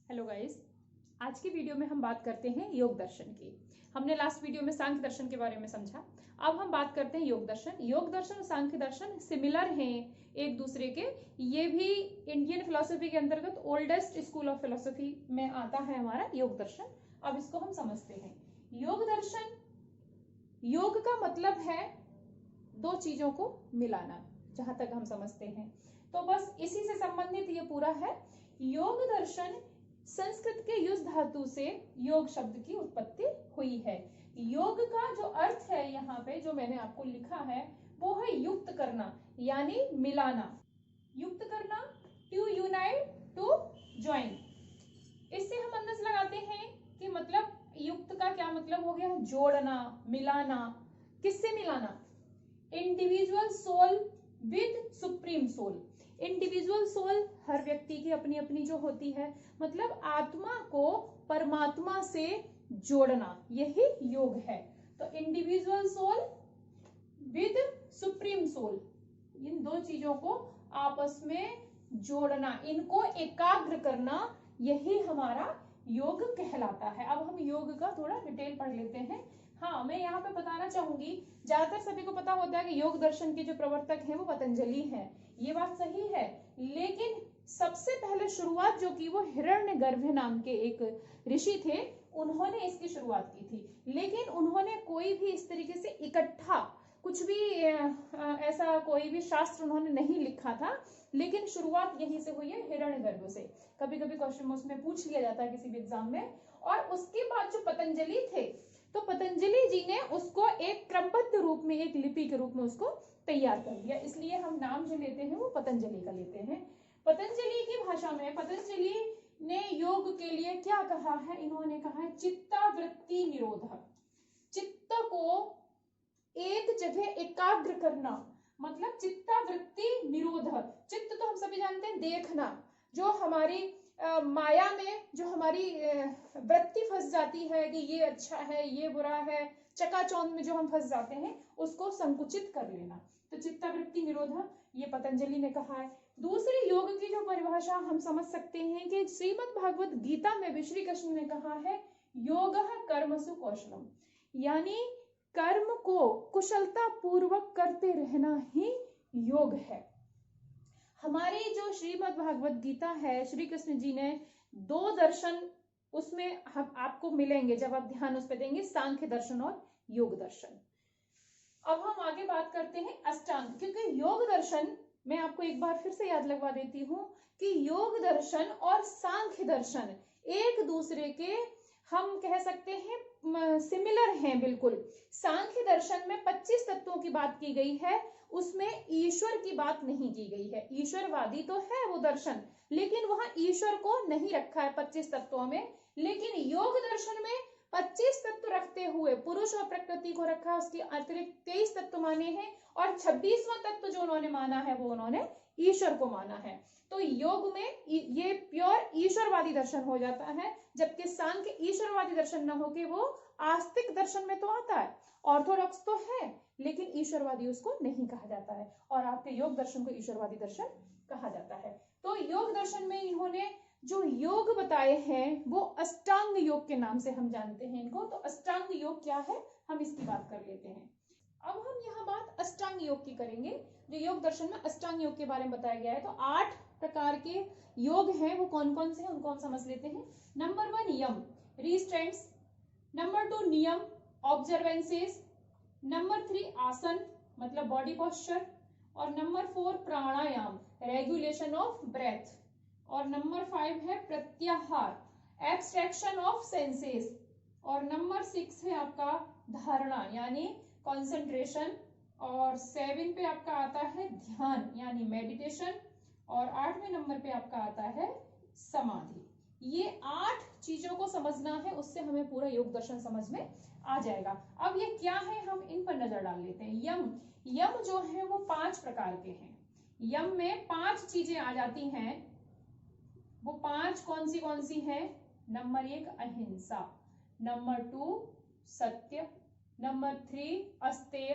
Hello guys, आज की video में हम बात करते हैं योग दर्शन की। हमने लास्ट वीडियो में सांख्य दर्शन के बारे में समझा। अब हम बात करते हैं योग दर्शन। योग दर्शन और सांख्य दर्शन सिमिलर हैं एक दूसरे के। ये भी इंडियन फिलोसफी के अंतर्गत ओल्डेस्ट स्कूल ऑफ फिलोसफी में आता है हमारा योग दर्शन। अब इसको हम समझते हैं। योग दर्शन, योग का मतलब है दो चीजों को मिलाना, जहां तक हम समझते हैं। तो बस इसी से संबंधित ये पूरा है। योग दर्शन संस्कृत के युज धातु से योग शब्द की उत्पत्ति हुई है। योग का जो अर्थ है यहाँ पे जो मैंने आपको लिखा है वो है युक्त करना, यानी मिलाना। युक्त करना, टू यूनाइट, टू ज्वाइन। इससे हम अंदाज लगाते हैं कि मतलब युक्त का क्या मतलब हो गया, जोड़ना, मिलाना। किससे मिलाना? Individual soul with supreme soul. Individual soul हर व्यक्ति की अपनी अपनी जो होती है, मतलब आत्मा को परमात्मा से जोड़ना, यही योग है। तो individual soul with supreme soul, इन दो चीजों को आपस में जोड़ना, इनको एकाग्र करना, यही हमारा योग कहलाता है। अब हम योग का थोड़ा डिटेल पढ़ लेते हैं। हाँ, मैं यहाँ पे बताना चाहूंगी, ज्यादातर सभी को पता होता है कि योग दर्शन के जो प्रवर्तक हैं वो पतंजलि हैं। ये बात सही है, लेकिन सबसे पहले शुरुआत जो की वो हिरण्यगर्भ नाम के एक ऋषि थे, उन्होंने इसकी शुरुआत की थी। लेकिन उन्होंने कोई भी इस तरीके से इकट्ठा कुछ भी ऐसा कोई भी शास्त्र उन्होंने नहीं लिखा था, लेकिन शुरुआत यहीं से हुई है, हिरण्यगर्भ से। कभी कभी क्वेश्चन उसमें पूछ लिया जाता है किसी भी एग्जाम में। और उसके बाद जो पतंजलि थे, तो पतंजलि जी ने उसको एक क्रमबद्ध रूप में, एक लिपि के रूप में उसको तैयार कर दिया। इसलिए हम नाम जो लेते हैं वो पतंजलि का लेते हैं। पतंजलि की भाषा में पतंजलि ने योग के लिए क्या कहा है? इन्होंने कहा है चित्तावृत्ति निरोध। चित्त को एक जगह एकाग्र करना, मतलब चित्तावृत्ति निरोध। चित्त तो हम सभी जानते हैं देखना, जो हमारी माया में जो हमारी वृत्ति फंस जाती है कि ये अच्छा है ये बुरा है, चकाचौंध में जो हम फंस जाते हैं, उसको संकुचित कर लेना। तो चित्तावृत्ति निरोध, ये पतंजलि ने कहा है। दूसरी योग की जो परिभाषा हम समझ सकते हैं कि श्रीमद् भागवत गीता में भी श्री कृष्ण ने कहा है योगः कर्मसु कौशलम, यानी कर्म को कुशलता पूर्वक करते रहना ही योग है। हमारी जो श्रीमद् भागवत गीता है, श्री कृष्ण जी ने दो दर्शन उसमें हम आपको मिलेंगे जब आप ध्यान उस पर देंगे, सांख्य दर्शन और योग दर्शन। अब हम आगे बात करते हैं अष्टांग, क्योंकि योग दर्शन, मैं आपको एक बार फिर से याद लगवा देती हूं कि योग दर्शन और सांख्य दर्शन एक दूसरे के, हम कह सकते हैं सिमिलर हैं बिल्कुल। सांख्य दर्शन में 25 तत्वों की बात की गई है, उसमें ईश्वर की बात नहीं की गई है। ईश्वरवादी तो है वो दर्शन, लेकिन वहां ईश्वर को नहीं रखा है 25 तत्वों में। लेकिन योग दर्शन में 25 तत्व रखते हुए पुरुष और प्रकृति को रखा, उसके अतिरिक्त 23 तत्व माने हैं, और 26वां तत्व जो उन्होंने माना है वो उन्होंने ईश्वर को माना है। तो योग में ये प्योर ईश्वरवादी दर्शन हो जाता है, जबकि सांख्य ईश्वरवादी दर्शन न होके वो आस्तिक दर्शन में तो आता है, ऑर्थोडॉक्स तो है, लेकिन ईश्वरवादी उसको नहीं कहा जाता है। और आपके योग दर्शन को ईश्वरवादी दर्शन कहा जाता है। तो योग दर्शन में इन्होंने जो योग बताए हैं वो अष्टांग योग के नाम से हम जानते हैं इनको। तो अष्टांग योग क्या है, हम इसकी बात कर लेते हैं। अब हम यहाँ बात अष्टांग योग की करेंगे। जो योग दर्शन में अष्टांग योग के बारे में बताया गया है, तो 8 प्रकार के योग हैं, वो कौन कौन से हैं उनको हम समझ लेते हैं। नंबर 1 यम, रिस्ट्रेंट्स। नंबर 2 नियम, ऑब्जर्वेंसेस। नंबर 3 आसन, मतलब बॉडी पोस्चर। और number 4 pranayama, regulation of breath. और नंबर 5 है प्रत्याहार, एब्स्ट्रैक्शन ऑफ सेंसेस। और नंबर 6 है आपका धारणा, यानी कंसंट्रेशन। और 7 पे आपका आता है ध्यान, यानी मेडिटेशन। और 8वें नंबर पे आपका आता है समाधि। ये 8 चीजों को समझना है, उससे हमें पूरा योग दर्शन समझ में आ जाएगा। अब ये क्या है, हम इन पर नजर डाल लेते हैं। यम, यम जो है वो 5 प्रकार के हैं। यम में 5 चीजें आ जाती हैं। वो 5 कौन सी हैं? नंबर 1 अहिंसा, नंबर 2 सत्य, नंबर 3 अस्तेय,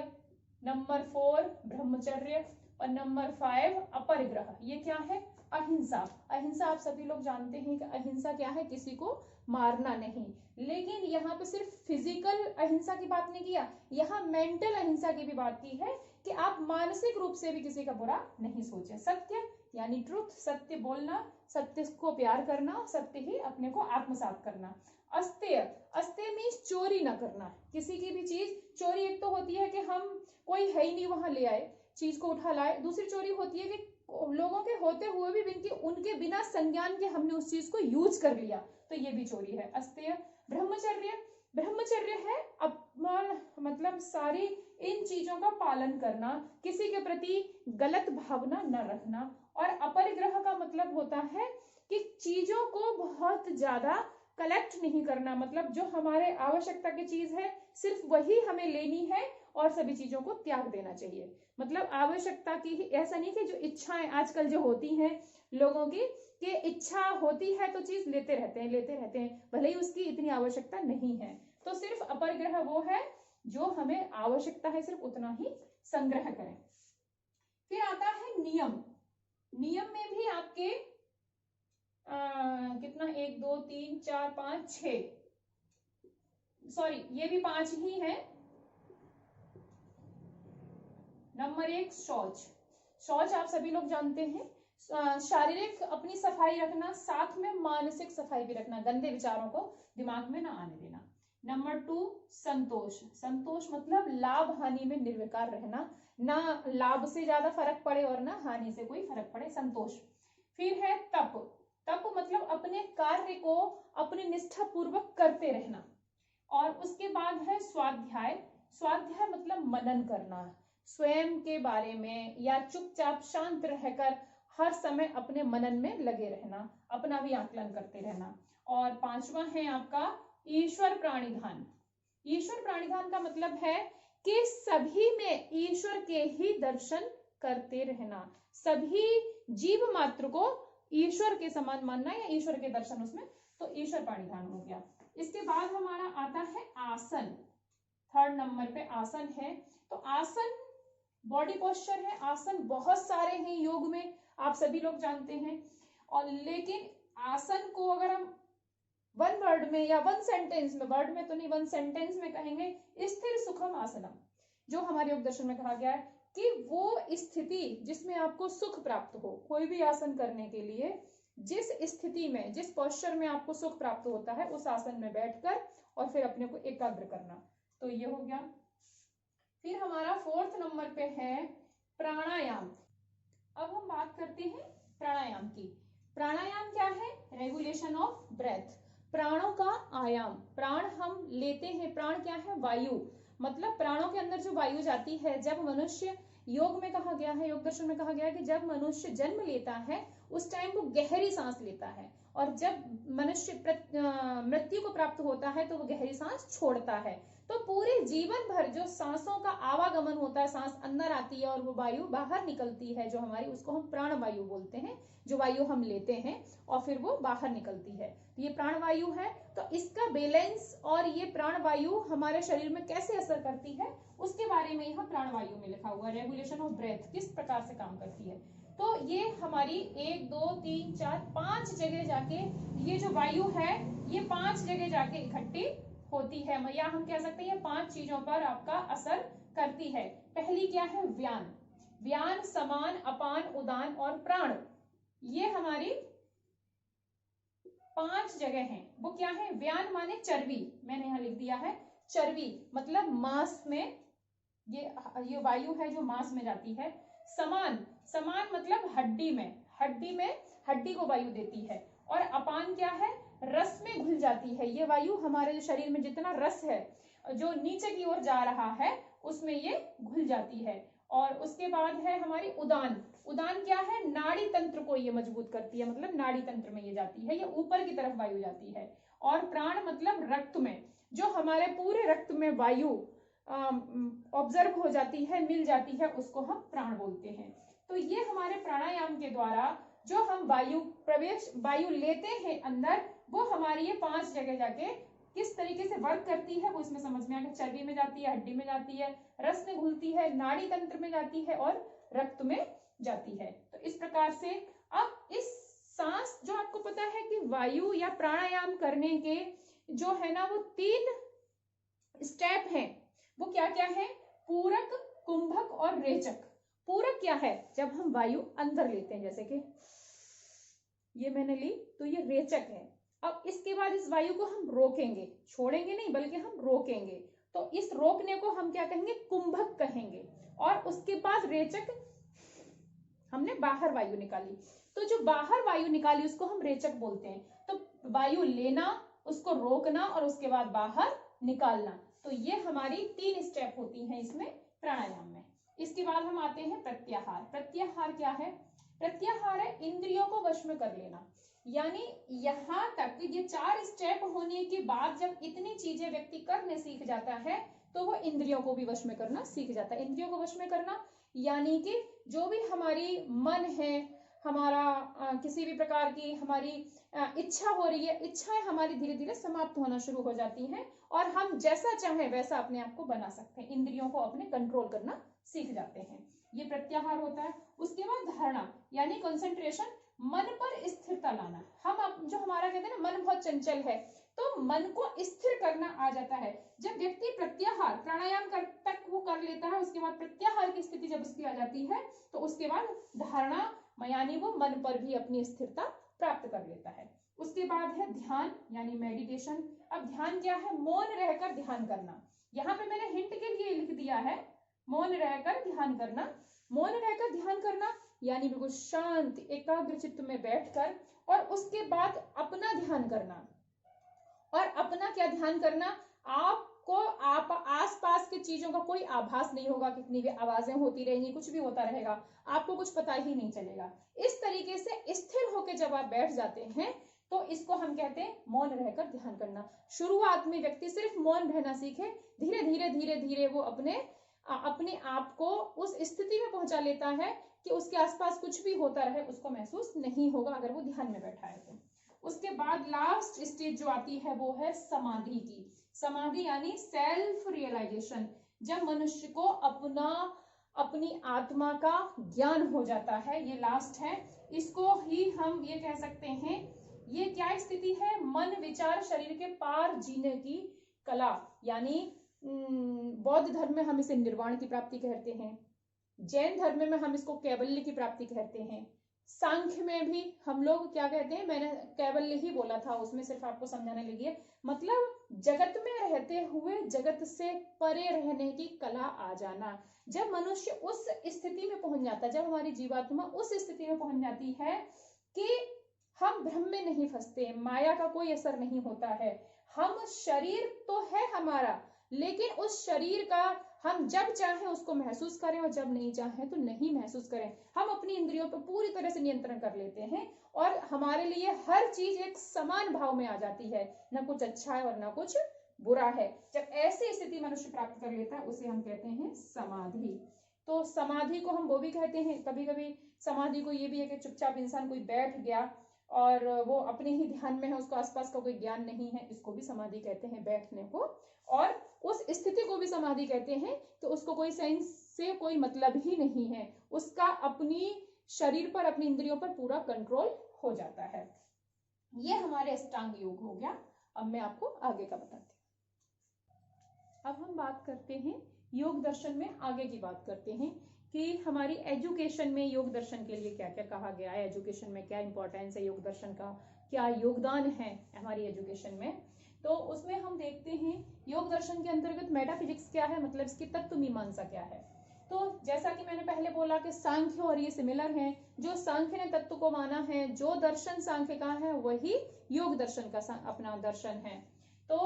नंबर 4 ब्रह्मचर्य, और नंबर 5 अपरिग्रह। ये क्या है? अहिंसा। अहिंसा आप सभी लोग जानते हैं कि अहिंसा क्या है, किसी को मारना नहीं। लेकिन यहाँ पे सिर्फ फिजिकल अहिंसा की बात नहीं किया, यहाँ मेंटल अहिंसा की भी बात की है कि आप मानसिक रूप से भी किसी का बुरा नहीं सोचें। सत्य यानी ट्रुथ, सत्य बोलना, सत्य को प्यार करना, सत्य ही अपने को आत्मसात करना। अस्तेय, अस्तेय मीन्स चोरी ना करना, किसी की भी चीज। चोरी एक तो होती है कि हम कोई है ही नहीं वहां ले आए, चीज को उठा लाए। दूसरी चोरी होती है कि लोगों के होते हुए भी उनके बिना संज्ञान के हमने उस चीज को यूज कर लिया, तो ये भी चोरी है। अस्तेय। ब्रह्मचर्य, ब्रह्मचर्य है अपमान, मतलब सारी इन चीजों का पालन करना, किसी के प्रति गलत भावना न रखना। और अपरिग्रह का मतलब होता है कि चीजों को बहुत ज्यादा कलेक्ट नहीं करना, मतलब जो हमारे आवश्यकता की चीज है सिर्फ वही हमें लेनी है और सभी चीजों को त्याग देना चाहिए। मतलब आवश्यकता की ही, ऐसा नहीं कि जो इच्छाएं आजकल जो होती हैं लोगों की, कि इच्छा होती है तो चीज लेते रहते हैं, भले ही उसकी इतनी आवश्यकता नहीं है। तो सिर्फ अपरिग्रह वो है जो हमें आवश्यकता है सिर्फ उतना ही संग्रह करें। फिर आता है नियम। नियम में भी आपके कितना, 1 2 3 4 5 6, सॉरी ये भी 5 ही है। नंबर 1 शौच। शौच आप सभी लोग जानते हैं, शारीरिक अपनी सफाई रखना, साथ में मानसिक सफाई भी रखना, गंदे विचारों को दिमाग में ना आने देना। नंबर 2 संतोष। संतोष मतलब लाभ हानि में निर्विकार रहना, ना लाभ से ज्यादा फर्क पड़े और ना हानि से कोई फर्क पड़े, संतोष। फिर है तप। तप मतलब अपने कार्य को अपनी निष्ठा पूर्वक करते रहना। और उसके बाद है स्वाध्याय। स्वाध्याय मतलब मनन करना, स्वयं के बारे में या चुपचाप शांत रहकर हर समय अपने मनन में लगे रहना, अपना भी आकलन करते रहना। और 5वां है आपका ईश्वर प्राणिधान। ईश्वर प्राणिधान का मतलब है कि सभी में ईश्वर के ही दर्शन करते रहना, सभी जीव मात्र को ईश्वर के समान मानना या ईश्वर के दर्शन उसमें, तो ईश्वर प्राणिधान हो गया। इसके बाद हमारा आता है आसन। 3rd नंबर पे आसन है। तो आसन बॉडी पोस्चर है, आसन बहुत सारे हैं योग में, आप सभी लोग जानते हैं। और लेकिन आसन को अगर हम 1 वर्ड में या 1 सेंटेंस में, वर्ड में तो नहीं 1 सेंटेंस में कहेंगे, स्थिर सुखम आसनम, जो हमारे योग दर्शन में कहा गया है कि वो स्थिति जिसमें आपको सुख प्राप्त हो। कोई भी आसन करने के लिए जिस स्थिति में, जिस पोस्चर में आपको सुख प्राप्त होता है, उस आसन में बैठकर और फिर अपने को एकाग्र करना। तो ये हो गया। फिर हमारा 4th नंबर पे है प्राणायाम। अब हम बात करते हैं प्राणायाम की। प्राणायाम क्या है? रेगुलेशन ऑफ ब्रेथ, प्राणों का आयाम। प्राण हम लेते हैं, प्राण क्या है? वायु, मतलब प्राणों के अंदर जो वायु जाती है। जब मनुष्य, योग में कहा गया है, योग दर्शन में कहा गया है कि जब मनुष्य जन्म लेता है उस टाइम वो गहरी सांस लेता है, और जब मनुष्य मृत्यु को प्राप्त होता है तो वो गहरी सांस छोड़ता है। तो पूरे जीवन भर जो सांसों का आवागमन होता है, सांस अंदर आती है और वो वायु बाहर निकलती है जो हमारी, उसको हम प्राण वायु बोलते हैं। जो वायु हम लेते हैं और फिर वो बाहर निकलती है, तो ये प्राण वायु है। तो इसका बैलेंस और ये प्राण वायु हमारे शरीर में कैसे असर करती है उसके बारे में यहाँ प्राण वायु में लिखा हुआ है। रेगुलेशन ऑफ ब्रेथ किस प्रकार से काम करती है, तो ये हमारी 1 2 3 4 5 जगह जाके, ये जो वायु है ये 5 जगह जाके इकट्ठी होती है, या हम कह सकते हैं ये 5 चीजों पर आपका असर करती है। पहली क्या है? व्यान। व्यान, समान, अपान, उदान और प्राण, ये हमारी 5 जगह हैं। वो क्या है? व्यान माने चर्बी, मैंने यहाँ लिख दिया है चर्बी, मतलब मांस में, ये वायु है जो मांस में जाती है। समान, समान मतलब हड्डी में, हड्डी को वायु देती है। और अपान क्या है? रस में घुल जाती है, ये वायु हमारे शरीर में जितना रस है जो नीचे की ओर जा रहा है उसमें ये घुल जाती है। और उसके बाद है हमारी उदान। उदान क्या है? नाड़ी तंत्र को ये मजबूत करती है, मतलब नाड़ी तंत्र में ये जाती है, ये ऊपर की तरफ वायु जाती है। और प्राण मतलब रक्त में, जो हमारे पूरे रक्त में वायु ऑब्जर्व हो जाती है, मिल जाती है, उसको हम प्राण बोलते हैं। तो ये हमारे प्राणायाम के द्वारा जो हम वायु लेते हैं अंदर, वो हमारी ये 5 जगह जाके किस तरीके से वर्क करती है वो इसमें समझ में आ गया। चर्बी में जाती है, हड्डी में जाती है, रस में घुलती है, नाड़ी तंत्र में जाती है और रक्त में जाती है। तो इस प्रकार से अब इस सांस, जो आपको पता है कि वायु या प्राणायाम करने के जो है ना वो 3 स्टेप हैं, वो क्या क्या है? पूरक, कुंभक और रेचक। पूरक क्या है? जब हम वायु अंदर लेते हैं, जैसे कि ये मैंने ली, तो ये रेचक है। अब इसके बाद इस वायु को हम रोकेंगे, छोड़ेंगे नहीं बल्कि हम रोकेंगे, तो इस रोकने को हम क्या कहेंगे? कुंभक कहेंगे। और उसके बाद रेचक, हमने बाहर वायु निकाली, तो जो बाहर वायु निकाली उसको हम रेचक बोलते हैं। तो वायु लेना, उसको रोकना और उसके बाद बाहर निकालना, तो ये हमारी 3 स्टेप होती हैं इसमें प्राणायाम में। इसके बाद हम आते हैं प्रत्याहार। प्रत्याहार क्या है? प्रत्याहार है इंद्रियों को वश में कर लेना। यानी यहां तक ये 4 स्टेप होने के बाद जब इतनी चीजें व्यक्ति करने सीख जाता है तो वो इंद्रियों को भी वश में करना सीख जाता है। इंद्रियों को वश में करना यानी कि जो भी हमारी मन है, हमारा किसी भी प्रकार की हमारी इच्छा हो रही है, इच्छाएं हमारी धीरे धीरे समाप्त होना शुरू हो जाती हैं और हम जैसा चाहें वैसा अपने आप को बना सकते हैं, इंद्रियों को अपने कंट्रोल करना सीख जाते हैं। ये प्रत्याहार होता है। उसके बाद धारणा यानी कंसंट्रेशन, मन पर स्थिरता लाना। हम जो हमारा कहते हैं ना मन बहुत चंचल है, तो मन को स्थिर करना आ जाता है। जब व्यक्ति प्रत्याहार प्राणायाम तक वो कर लेता है, उसके बाद प्रत्याहार की स्थिति जब उसकी आ जाती है तो उसके बाद धारणा यानी वो मन पर भी अपनी स्थिरता प्राप्त कर लेता है। उसके बाद है ध्यान यानी मेडिटेशन। अब ध्यान क्या है? मौन रहकर ध्यान करना। यहाँ पे मैंने हिंट के लिए लिख दिया है मौन रहकर ध्यान करना। मौन रहकर ध्यान करना यानी बिल्कुल शांत एकाग्र चित्त में बैठकर और उसके बाद अपना ध्यान करना। और अपना क्या ध्यान करना? आपको आप आसपास की चीजों का कोई आभास नहीं होगा, कितनी भी आवाजें होती रहेंगी, कुछ भी होता रहेगा, आपको कुछ पता ही नहीं चलेगा। इस तरीके से स्थिर होकर जब आप बैठ जाते हैं तो इसको हम कहते हैं मौन रहकर ध्यान करना। शुरुआत में व्यक्ति सिर्फ मौन रहना सीखे, धीरे धीरे धीरे धीरे वो अपने आप को उस स्थिति में पहुंचा लेता है कि उसके आसपास कुछ भी होता रहे उसको महसूस नहीं होगा अगर वो ध्यान में बैठा है तो। उसके बाद लास्ट स्टेज जो आती है वो है समाधि की। समाधि यानी सेल्फ रियलाइजेशन, जब मनुष्य को अपनी आत्मा का ज्ञान हो जाता है, ये लास्ट है। इसको ही हम ये कह सकते हैं, ये क्या स्थिति है? मन विचार शरीर के पार जीने की कला। यानी बौद्ध धर्म में हम इसे निर्वाण की प्राप्ति कहते हैं, जैन धर्म में हम इसको कैवल्य की प्राप्ति कहते हैं, सांख्य में भी हम लोग क्या कहते हैं, मैंने कैवल्य ही बोला था, उसमें सिर्फ आपको समझाने लगी है, मतलब जगत में रहते हुए जगत से परे रहने की कला आ जाना। जब मनुष्य उस स्थिति में पहुंच जाता है, जब हमारी जीवात्मा उस स्थिति में पहुंच जाती है कि हम भ्रम में नहीं फंसते, माया का कोई असर नहीं होता है, हम शरीर तो है हमारा, लेकिन उस शरीर का हम जब चाहें उसको महसूस करें और जब नहीं चाहें तो नहीं महसूस करें। हम अपनी इंद्रियों पर पूरी तरह से नियंत्रण कर लेते हैं और हमारे लिए हर चीज एक समान भाव में आ जाती है, न कुछ अच्छा है और न कुछ बुरा है। जब ऐसी स्थिति मनुष्य प्राप्त कर लेता है उसे हम कहते हैं समाधि। तो समाधि को हम वो भी कहते हैं, कभी कभी समाधि को ये भी है कि चुपचाप इंसान कोई बैठ गया और वो अपने ही ध्यान में है, उसको आसपास का कोई ज्ञान नहीं है, इसको भी समाधि कहते हैं बैठने को। और उस स्थिति को भी समाधि कहते हैं कि उसको कोई साइंस से कोई मतलब ही नहीं है, उसका अपनी शरीर पर अपनी इंद्रियों पर पूरा कंट्रोल हो जाता है। ये हमारे अष्टांग योग हो गया। अब मैं आपको आगे का बताती हूँ। अब हम बात करते हैं योग दर्शन में, आगे की बात करते हैं कि हमारी एजुकेशन में योग दर्शन के लिए क्या क्या कहा गया है, एजुकेशन में क्या इंपॉर्टेंस है, योग दर्शन का क्या योगदान है हमारी एजुकेशन में। तो उसमें हम देखते हैं योग दर्शन के अंतर्गत मेटाफिजिक्स क्या है, मतलब इसकी तत्व मीमांसा क्या है। तो जैसा कि मैंने पहले बोला कि सांख्य और ये सिमिलर हैं, जो सांख्य ने तत्व को माना है, जो दर्शन सांख्य का है वही योग दर्शन का अपना दर्शन है। तो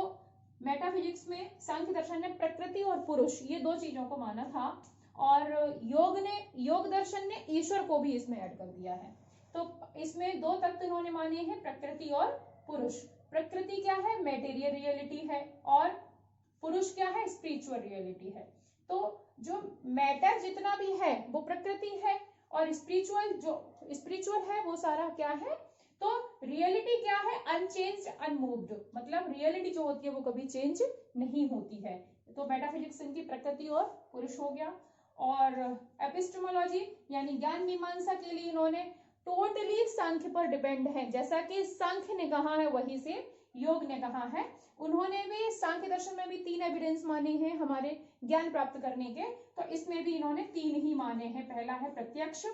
मेटाफिजिक्स में सांख्य दर्शन ने प्रकृति और पुरुष ये 2 चीजों को माना था और योग दर्शन ने ईश्वर को भी इसमें ऐड कर दिया है। तो इसमें 2 तत्व इन्होंने माने हैं, प्रकृति और पुरुष। प्रकृति क्या है? मेटेरियल रियलिटी है और पुरुष क्या है? स्पिरिचुअल रियलिटी है। तो जो मैटर जितना भी है वो प्रकृति है और स्पिरिचुअल है वो सारा क्या है? तो रियलिटी क्या है? अनचेंज्ड अनमूव्ड, मतलब रियलिटी जो होती है वो कभी चेंज नहीं होती है। तो मेटाफिजिक्स इनकी प्रकृति और पुरुष हो गया। और एपिस्टेमोलॉजी यानी ज्ञान मीमांसा के लिए इन्होंने टोटली सांख्य पर डिपेंड है। जैसा कि सांख्य ने कहा है वही से योग ने कहा है। उन्होंने भी सांख्य दर्शन में भी 3 एविडेंस माने हैं हमारे ज्ञान प्राप्त करने के, तो इसमें भी इन्होंने 3 ही माने हैं। पहला है प्रत्यक्ष,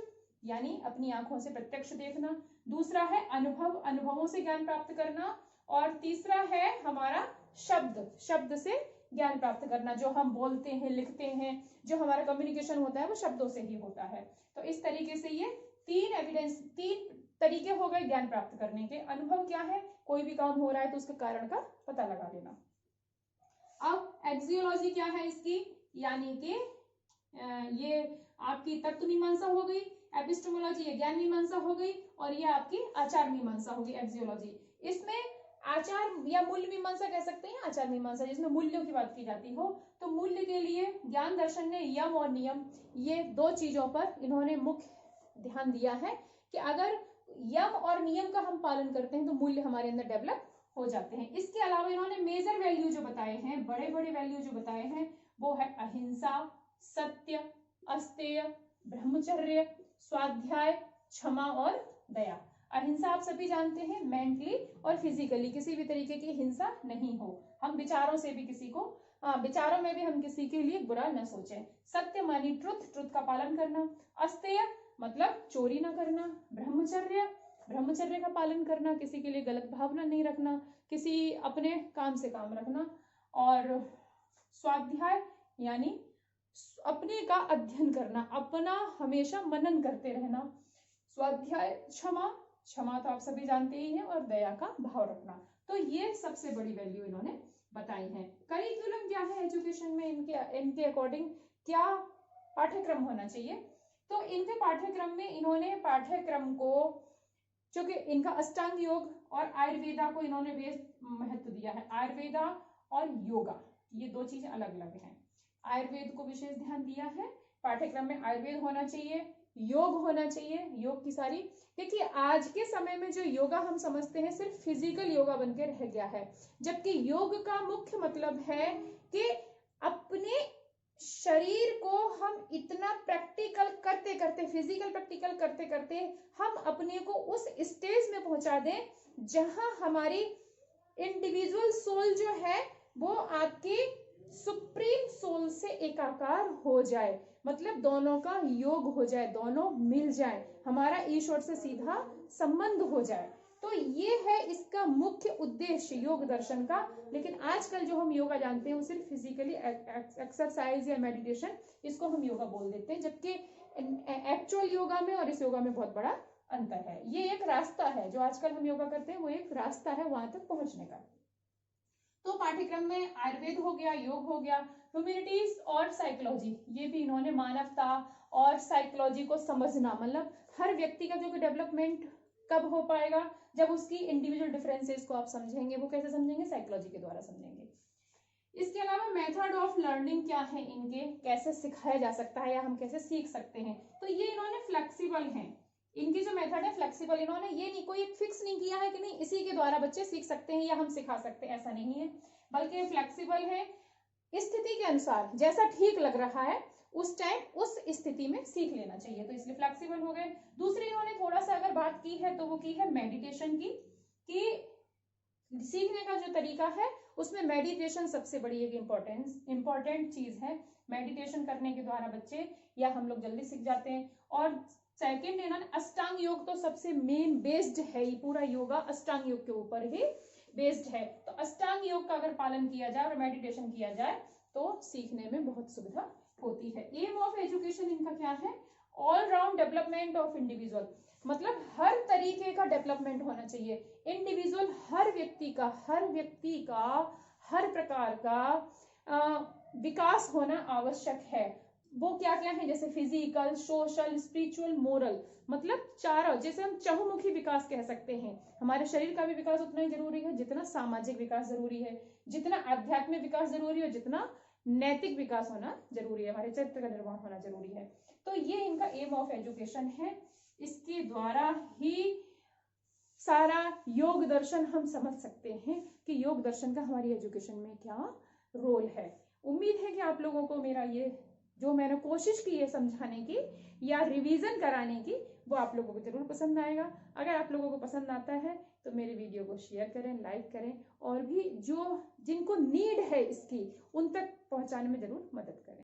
यानी अपनी आंखों से प्रत्यक्ष देखना, दूसरा है अनुभव, अनुभवों से ज्ञान प्राप्त करना, और तीसरा है हमारा शब्द, शब्द से ज्ञान प्राप्त करना। जो हम बोलते हैं, लिखते हैं, जो हमारा कम्युनिकेशन होता है वो शब्दों से ही होता है। तो इस तरीके से ये 3 एविडेंस, 3 तरीके हो गए ज्ञान प्राप्त करने के। अनुभव क्या है, कोई भी काम हो रहा है तो उसके कारण का पता लगा लेना। अब एक्सियोलॉजी क्या है इसकी, यानी कि ये आपकी तत्व मीमांसा हो गई, एपिस्टेमोलॉजी ये ज्ञान मीमांसा हो गई, और ये आपकी आचार मीमांसा होगी एक्सियोलॉजी। इसमें आचार या मूल्य मीमांसा कह सकते हैं, आचार मीमांसा जिसमें मूल्यों की बात की जाती हो। तो मूल्य के लिए ज्ञान दर्शन ने यम और नियम, ये 2 चीजों पर इन्होंने मुख्य ध्यान दिया है कि अगर यम और नियम का हम पालन करते हैं तो मूल्य हमारे अंदर डेवलप हो जाते हैं। इसके अलावा इन्होंने मेजर वैल्यू जो बताए हैं, बड़े बड़े वैल्यू जो बताए हैं, वो है अहिंसा, सत्य, अस्तेय, ब्रह्मचर्य, स्वाध्याय, क्षमा और दया। अहिंसा आप सभी जानते हैं, मेंटली और फिजिकली किसी भी तरीके की हिंसा नहीं हो, हम विचारों से भी किसी को, विचारों में भी हम किसी के लिए बुरा न सोचें। सत्य मानी ट्रुथ, ट्रुथ का पालन करना। अस्तेय मतलब चोरी ना करना। ब्रह्मचर्य, ब्रह्मचर्य का पालन करना, किसी के लिए गलत भावना नहीं रखना, किसी अपने काम से काम रखना। और स्वाध्याय यानी अपने का अध्ययन करना, अपना हमेशा मनन करते रहना। स्वाध्याय, क्षमा, क्षमा तो आप सभी जानते ही हैं, और दया का भाव रखना। तो ये सबसे बड़ी वैल्यू इन्होंने बताई है। करिकुलम क्या है एजुकेशन में, इनके अकॉर्डिंग क्या पाठ्यक्रम होना चाहिए। तो इनके पाठ्यक्रम में इन्होंने पाठ्यक्रम को, क्योंकि इनका अष्टांग योग और आयुर्वेदा को इन्होंने बेस महत्व दिया है। आयुर्वेदा और योगा ये 2 चीजें अलग अलग हैं। आयुर्वेद को विशेष ध्यान दिया है, पाठ्यक्रम में आयुर्वेद होना चाहिए, योग होना चाहिए। योग की सारी, देखिए आज के समय में जो योगा हम समझते हैं सिर्फ फिजिकल योगा बनकर रह गया है, जबकि योग का मुख्य मतलब है कि अपने शरीर को हम इतना प्रैक्टिकल करते करते, फिजिकल प्रैक्टिकल करते करते हम अपने को उस स्टेज में पहुंचा दें जहां हमारी इंडिविजुअल सोल जो है वो आपकी सुप्रीम सोल से एकाकार हो जाए, मतलब दोनों का योग हो जाए, दोनों मिल जाए, हमारा ईश्वर से सीधा संबंध हो जाए। तो ये है इसका मुख्य उद्देश्य योग दर्शन का। लेकिन आजकल जो हम योगा जानते हैं वो सिर्फ फिजिकली एक्सरसाइज या मेडिटेशन, इसको हम योगा बोल देते हैं, जबकि एक्चुअल योगा में और इस योगा में बहुत बड़ा अंतर है। ये एक रास्ता है, जो आजकल हम योगा करते हैं वो एक रास्ता है वहां तक पहुंचने का। तो पाठ्यक्रम में आयुर्वेद हो गया, योग हो गया, ह्यूमैनिटीज और साइकोलॉजी, ये भी इन्होंने मानवता और साइकोलॉजी को समझना, मतलब हर व्यक्ति का जो डेवलपमेंट कब हो पाएगा, जब उसकी इंडिविजुअल डिफरेंसेस को आप समझेंगे। वो कैसे समझेंगे, साइकोलॉजी के द्वारा समझेंगे। इसके अलावा मेथड ऑफ लर्निंग क्या है इनके, कैसे सिखाया जा सकता है या हम कैसे सीख सकते हैं। तो ये इन्होंने फ्लेक्सिबल हैं, इनकी जो मेथड है फ्लेक्सिबल। इन्होंने ये नहीं कोई फिक्स नहीं किया है कि नहीं इसी के द्वारा बच्चे सीख सकते हैं या हम सिखा सकते हैं, ऐसा नहीं है, बल्कि फ्लेक्सिबल है। स्थिति के अनुसार जैसा ठीक लग रहा है उस टाइम उस स्थिति में सीख लेना चाहिए, तो इसलिए फ्लेक्सिबल हो गए। दूसरी इन्होंने थोड़ा सा अगर बात की है तो वो की है मेडिटेशन की, कि सीखने का जो तरीका है उसमें मेडिटेशन सबसे बड़ी एक इम्पोर्टेंट चीज है। मेडिटेशन करने के द्वारा बच्चे या हम लोग जल्दी सीख जाते हैं। और सेकेंड इन्होंने अष्टांग योग तो सबसे मेन बेस्ड है, ये पूरा योगा अष्टांग योग के ऊपर ही बेस्ड है। तो अष्टांग योग का अगर पालन किया जाए और मेडिटेशन किया जाए तो सीखने में बहुत सुविधा होती है। एम ऑफ एजुकेशन इनका क्या है, all round development of individual, मतलब हर तरीके का डेवलपमेंट होना चाहिए। इंडिविजुअल हर व्यक्ति का हर प्रकार का विकास होना आवश्यक है। वो क्या क्या है, जैसे फिजिकल, सोशल, स्पिरिचुअल, मोरल, मतलब चारों, जैसे हम चहुमुखी विकास कह सकते हैं। हमारे शरीर का भी विकास उतना ही जरूरी है जितना सामाजिक विकास जरूरी है, जितना आध्यात्मिक विकास जरूरी है, जितना नैतिक विकास होना जरूरी है, हमारे चरित्र का निर्माण होना जरूरी है। तो ये इनका एम ऑफ एजुकेशन है, इसके द्वारा ही सारा योग दर्शन हम समझ सकते हैं कि योग दर्शन का हमारी एजुकेशन में क्या रोल है। उम्मीद है कि आप लोगों को मेरा ये जो मैंने कोशिश की है समझाने की या रिवीजन कराने की, वो आप लोगों को जरूर पसंद आएगा। अगर आप लोगों को पसंद आता है तो मेरे वीडियो को शेयर करें, लाइक करें, और भी जो जिनको नीड है इसकी उन तक पहुंचाने में जरूर मदद करें।